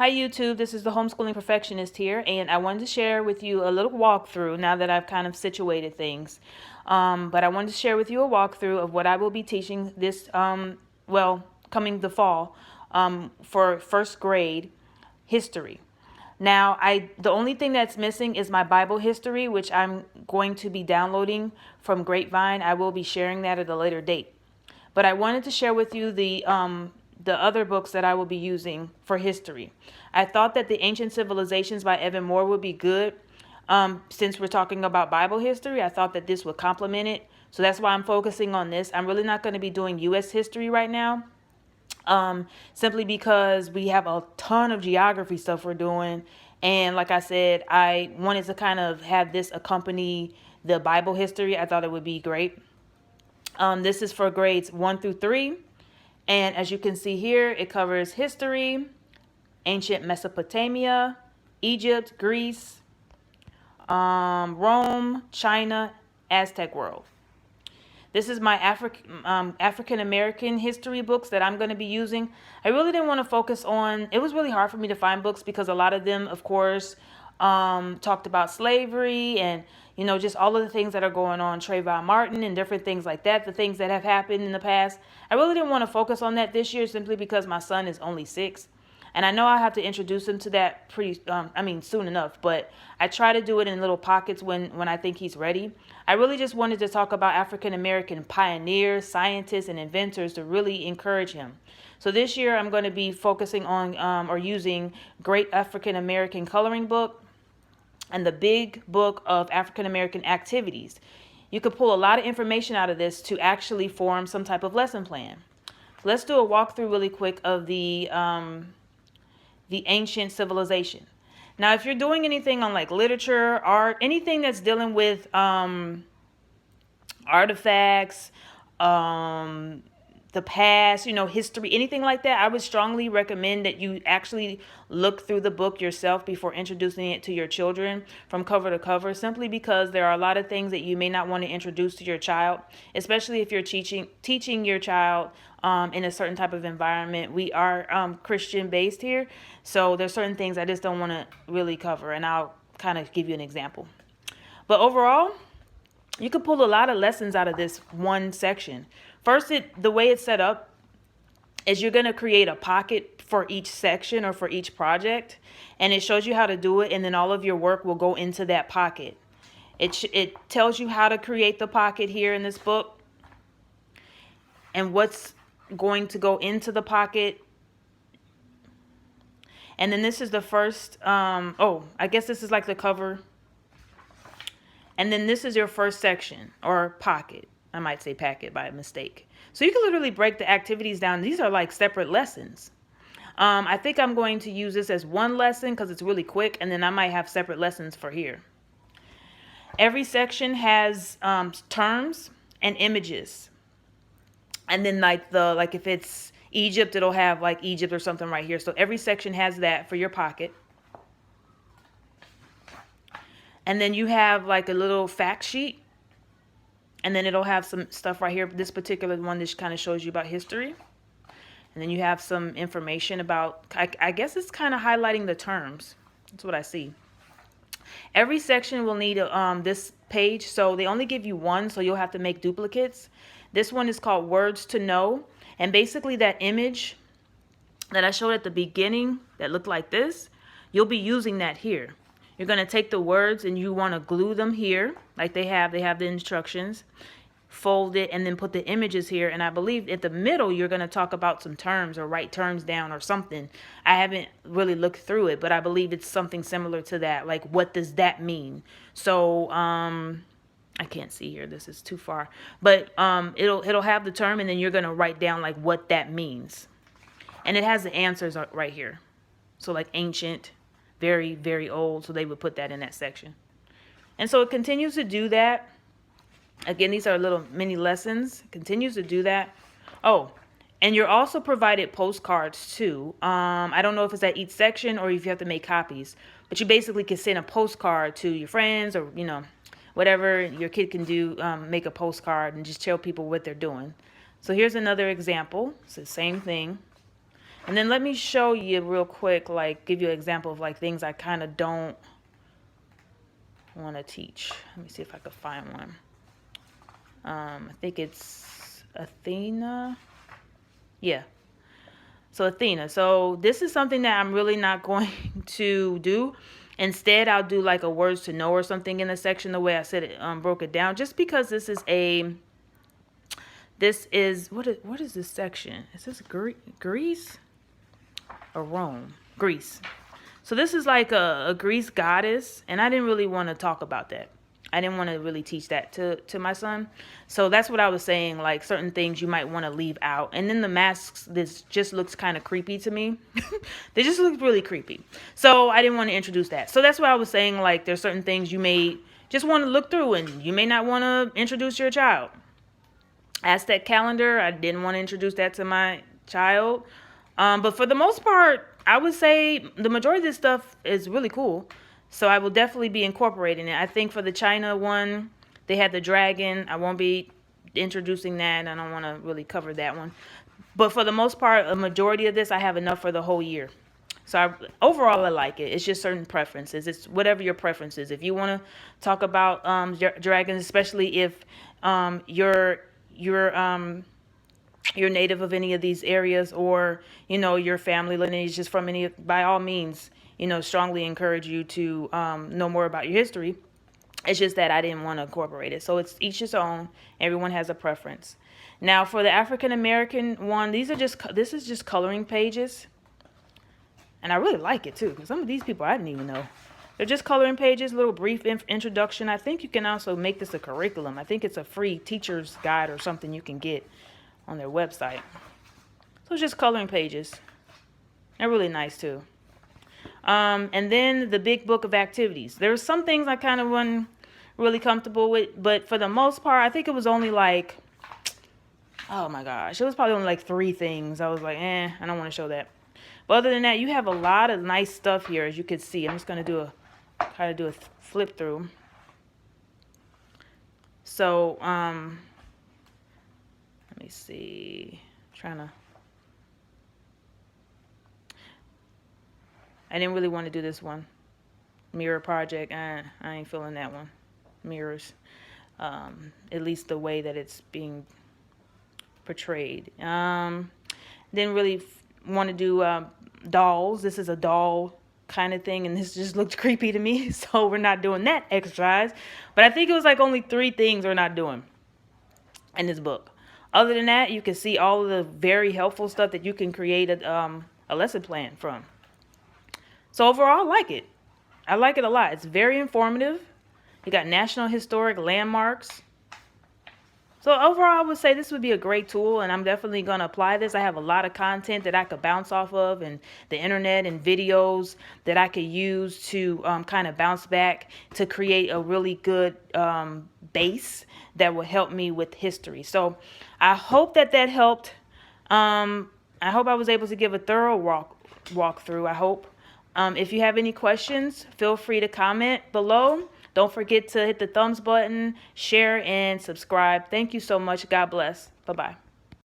Hi YouTube, this is the Homeschooling Perfectionist here, and I wanted to share with you a little walkthrough now that I've kind of situated things. But I wanted to share with you a walkthrough of what I will be teaching this, coming the fall, for first grade history. Now, the only thing that's missing is my Bible history, which I'm going to be downloading from Grapevine. I will be sharing that at a later date. But I wanted to share with you the other books that I will be using for history. I thought that the Ancient Civilizations by Evan-Moor would be good. Since we're talking about Bible history, I thought that this would complement it. So that's why I'm focusing on this. I'm really not going to be doing U.S. history right now. Simply because we have a ton of geography stuff we're doing. And like I said, I wanted to kind of have this accompany the Bible history. I thought it would be great. This is for grades 1 through 3. And as you can see here, it covers history, ancient Mesopotamia, Egypt, Greece, Rome, China, Aztec world. This is my African American history books that I'm going to be using. I really didn't want to focus on, it was really hard for me to find books because a lot of them, of course, talked about slavery and, you know, just all of the things that are going on, Trayvon Martin and different things like that, the things that have happened in the past. I really didn't want to focus on that this year simply because my son is only 6. And I know I have to introduce him to that soon enough, but I try to do it in little pockets when I think he's ready. I really just wanted to talk about African American pioneers, scientists, and inventors to really encourage him. So this year I'm going to be focusing on or using Great African American Coloring Book and the Big Book of African American Activities. You could pull a lot of information out of this to actually form some type of lesson plan. Let's do a walkthrough really quick of the ancient civilization. Now, if you're doing anything on like literature, art, anything that's dealing with artifacts, the past, you know, history, anything like that, I would strongly recommend that you actually look through the book yourself before introducing it to your children from cover to cover, simply because there are a lot of things that you may not want to introduce to your child, especially if you're teaching your child in a certain type of environment. We are Christian based here, so there's certain things I just don't want to really cover, and I'll kind of give you an example. But overall, you could pull a lot of lessons out of this one section. First, the way it's set up is you're going to create a pocket for each section or for each project, and it shows you how to do it, and then all of your work will go into that pocket. It tells you how to create the pocket here in this book and what's going to go into the pocket. And then this is the first, I guess this is like the cover. And then this is your first section or pocket. I might say packet by mistake. So you can literally break the activities down. These are like separate lessons. I think I'm going to use this as one lesson because it's really quick, and then I might have separate lessons for here. Every section has terms and images. And then like if it's Egypt, it'll have like Egypt or something right here. So every section has that for your pocket. And then you have like a little fact sheet. And then it'll have some stuff right here. This particular one just kind of shows you about history. And then you have some information about, I guess it's kind of highlighting the terms. That's what I see. Every section will need this page. So they only give you one, so you'll have to make duplicates. This one is called Words to Know. And basically that image that I showed at the beginning that looked like this, you'll be using that here. You're going to take the words and you want to glue them here like they have the instructions, fold it, and then put the images here. And I believe at the middle, you're going to talk about some terms or write terms down or something. I haven't really looked through it, but I believe it's something similar to that. Like, what does that mean? So, I can't see here. This is too far, but it'll have the term, and then you're going to write down like what that means. And it has the answers right here. So like ancient, very, very old. So they would put that in that section. And so it continues to do that. Again, these are little mini lessons. It continues to do that. Oh, and you're also provided postcards too. I don't know if it's at each section or if you have to make copies, but you basically can send a postcard to your friends or, you know, whatever your kid can do, make a postcard and just tell people what they're doing. So here's another example. It's the same thing. And then let me show you real quick, like give you an example of like things I kind of don't want to teach. Let me see if I could find one. I think it's Athena. Yeah. So Athena. So this is something that I'm really not going to do. Instead, I'll do like a words to know or something in the section the way I said it, broke it down. Just because this is what is this section? Is this Greece or Rome? Greece. So this is like a Greece goddess, and I didn't really want to talk about that. I didn't want to really teach that to my son. So that's what I was saying, like certain things you might want to leave out. And then the masks, this just looks kind of creepy to me. They just look really creepy. So I didn't want to introduce that. So that's what I was saying, like there's certain things you may just want to look through and you may not want to introduce your child. Aztec calendar, I didn't want to introduce that to my child. But for the most part, I would say the majority of this stuff is really cool. So I will definitely be incorporating it. I think for the China one, they had the dragon. I won't be introducing that. I don't want to really cover that one. But for the most part, a majority of this, I have enough for the whole year. So overall, I like it. It's just certain preferences. It's whatever your preference is. If you want to talk about dragons, especially if you're native of any of these areas, or your family lineage is from any, by all means, strongly encourage you to know more about your history. It's just that I didn't want to incorporate it. So it's each its own. Everyone has a preference. Now for the African American one, this is just coloring pages. And I really like it too, because some of these people I didn't even know. They're just coloring pages, little brief introduction. I think you can also make this a curriculum. I think it's a free teacher's guide or something you can get on their website. So it's just coloring pages. They're really nice too. And then the big book of activities. There's some things I kind of wasn't really comfortable with, but for the most part, I think it was only like, oh my gosh, it was probably only like 3 things. I was like, I don't want to show that. But other than that, you have a lot of nice stuff here, as you can see. I'm just going to try to do a flip through. So, let me see. I didn't really want to do this one. Mirror project. I ain't feeling that one. Mirrors. At least the way that it's being portrayed. Didn't really want to do dolls. This is a doll kind of thing, and this just looked creepy to me. So we're not doing that exercise. But I think it was like only 3 things we're not doing in this book. Other than that, you can see all of the very helpful stuff that you can create a lesson plan from. So overall, I like it. I like it a lot. It's very informative. You got national historic landmarks. So overall, I would say this would be a great tool, and I'm definitely going to apply this. I have a lot of content that I could bounce off of, and the internet and videos that I could use to kind of bounce back to create a really good base that will help me with history. So I hope that helped. I hope I was able to give a thorough walkthrough. I hope. If you have any questions, feel free to comment below. Don't forget to hit the thumbs button, share, and subscribe. Thank you so much. God bless. Bye-bye.